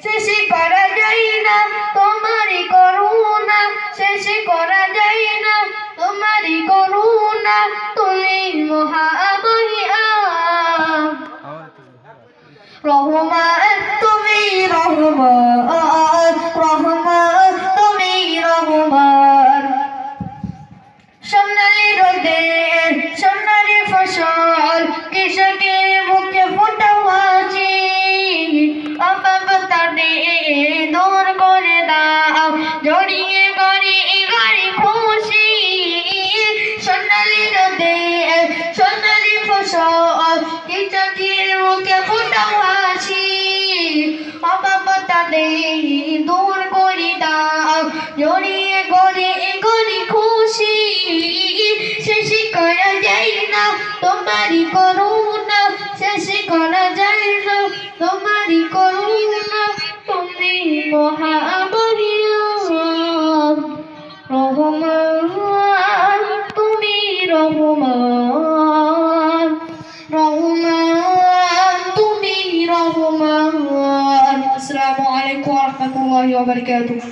শেষ করা যায় না তোমারই করুণা, শেষ করা যায় না তোমারই করুণা, তুমি মহাবলিয়ান রহমান, তুমি রহমান, রহমান তুমি রহমান। সোনালি রোদের সোনালি ফসল কৃষকের মুখে ফোটা হাসি, অভাবতা দূর করে দাও জড়িয়ে গড়ি গাড়ি খুশি। সোনালি রোদের সোনালি ফসল কৃষকের মুখে ফোটা হাসি, অভাবতা দূর করে দাও জড়িয়ে গড়ি গড়ি খুশি। শেষ করা যায় না তোমারই করুণা, শেষ করা যায় না তোমারই করুণা, তুমি মহাবলিয়ান রহমান, তুমি রহমান, রহমান তুমি রহমান। আসসালামু আলাইকুম ওয়া রাহমাতুল্লাহি ওয়া বারাকাতুহু।